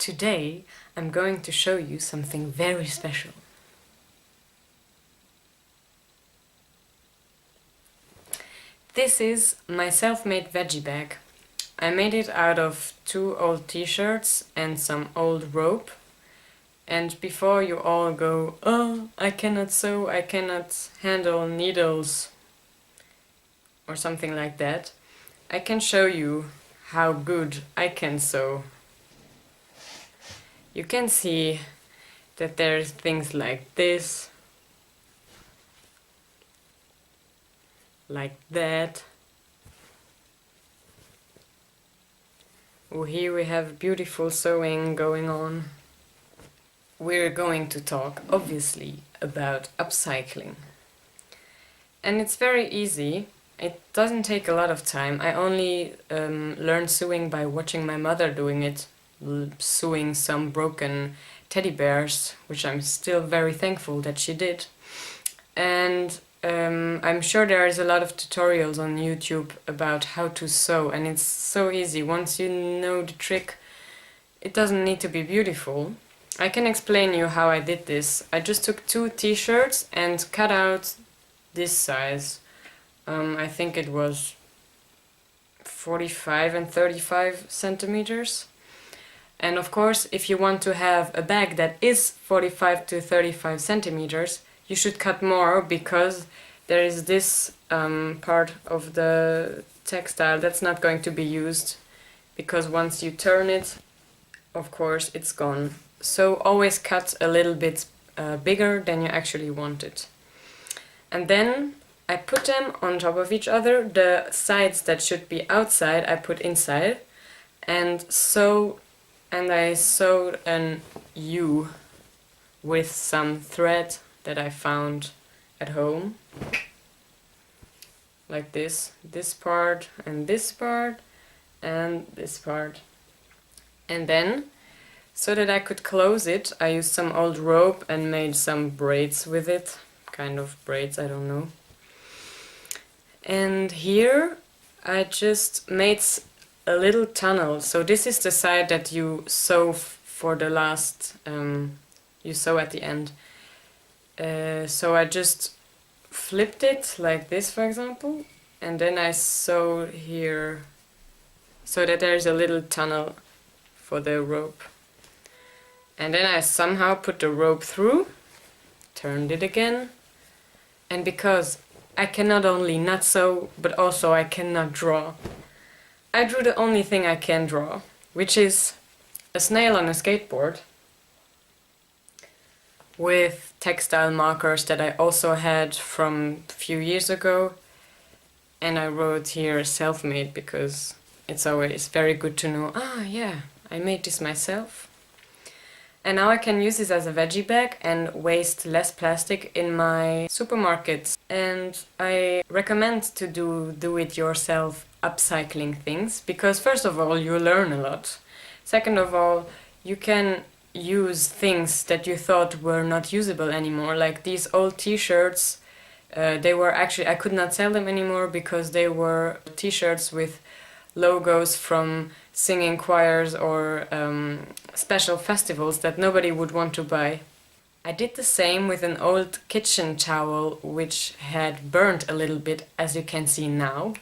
Today I'm going to show you something very special. This is my self-made veggie bag. I made it out of 2 old t-shirts and some old rope. And before you all go, oh, I cannot sew, I cannot handle needles, or something like that, I can show you how good I can sew. You can see that there's things like this, like that. Oh, here we have beautiful sewing going on. We're going to talk, obviously, about upcycling. And it's very easy. It doesn't take a lot of time. I only learned sewing by watching my mother doing it, sewing some broken teddy bears, which I'm still very thankful that she did. And I'm sure there is a lot of tutorials on YouTube about how to sew, and it's so easy. Once you know the trick, it doesn't need to be beautiful. I can explain you how I did this. I just took 2 t-shirts and cut out this size. I think it was 45 and 35 centimeters. And of course, if you want to have a bag that is 45 to 35 centimeters, you should cut more, because there is this part of the textile that's not going to be used, because once you turn it, of course, it's gone. So always cut a little bit bigger than you actually want it. And then I put them on top of each other. The sides that should be outside I put inside, and I sewed an U with some thread that I found at home, like this part and this part and this part. And then, so that I could close it, I used some old rope and made some braids with it, kind of braids, I don't know. And here I just made a little tunnel. So this is the side that you sew for the last, you sew at the end. So I just flipped it like this, for example, and then I sewed here so that there's a little tunnel for the rope. And then I somehow put the rope through, turned it again, and because I can not only not sew, but also I cannot draw, I drew the only thing I can draw, which is a snail on a skateboard with textile markers that I also had from a few years ago. And I wrote here self-made, because it's always very good to know, yeah, I made this myself. And now I can use this as a veggie bag and waste less plastic in my supermarkets. And I recommend to do it yourself upcycling things, because first of all, you learn a lot. Second of all, you can use things that you thought were not usable anymore, like these old t-shirts. They were actually, I could not sell them anymore because they were t-shirts with logos from singing choirs or special festivals that nobody would want to buy. I did the same with an old kitchen towel which had burnt a little bit, as you can see now.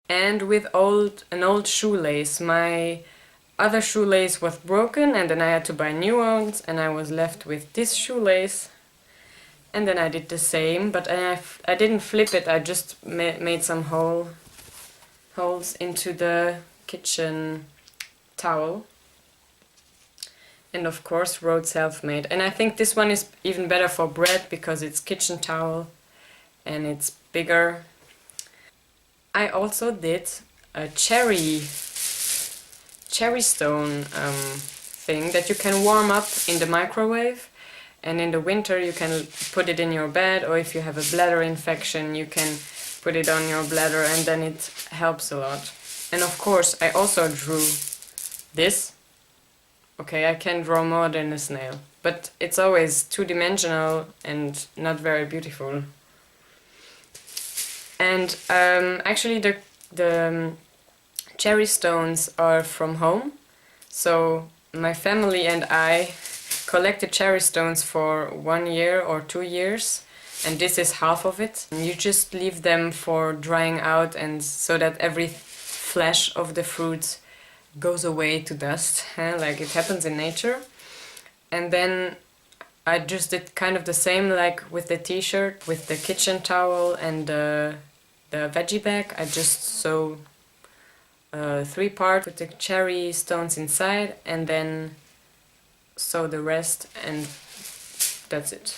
And with an old shoelace. My other shoelace was broken, and then I had to buy new ones, and I was left with this shoelace. And then I did the same, but I didn't flip it, I just made some holes into the kitchen towel. And of course wrote self-made. And I think this one is even better for bread, because it's kitchen towel and it's bigger. I also did a cherry stone thing that you can warm up in the microwave. And in the winter you can put it in your bed, or if you have a bladder infection you can put it on your bladder, and then it helps a lot. And of course I also drew this. Okay, I can draw more than a snail, but it's always two-dimensional and not very beautiful. And actually the cherry stones are from home. So my family and I collected cherry stones for 1 year or 2 years, and this is half of it. You just leave them for drying out, and so that every flesh of the fruit goes away to dust, like it happens in nature. And then I just did kind of the same like with the t-shirt, with the kitchen towel and the veggie bag. I just sew 3 parts with the cherry stones inside, and then sew the rest, and that's it.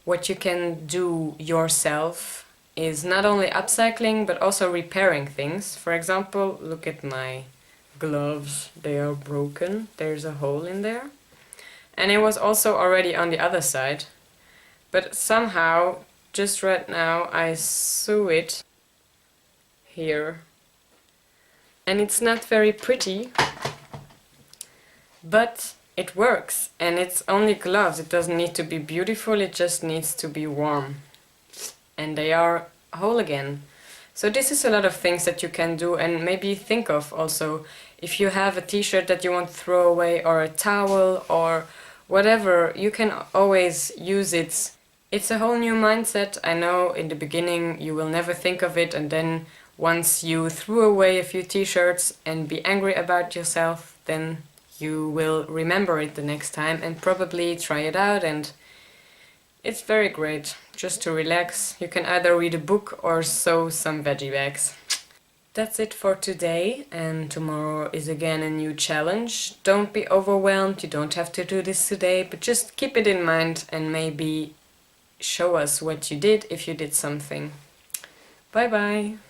What you can do yourself is not only upcycling but also repairing things. For example, look at my gloves, they are broken, there's a hole in there. And it was also already on the other side, but somehow, just right now, I sew it here. And it's not very pretty, but it works, and it's only gloves. It doesn't need to be beautiful, it just needs to be warm. And they are whole again. So this is a lot of things that you can do, and maybe think of also, if you have a t-shirt that you want to throw away, or a towel, or whatever, you can always use it. It's a whole new mindset. I know in the beginning you will never think of it, and then once you threw away a few t-shirts and be angry about yourself, then you will remember it the next time and probably try it out, and it's very great just to relax. You can either read a book or sew some veggie bags. That's it for today, and tomorrow is again a new challenge. Don't be overwhelmed, you don't have to do this today, but just keep it in mind and maybe show us what you did if you did something. Bye bye!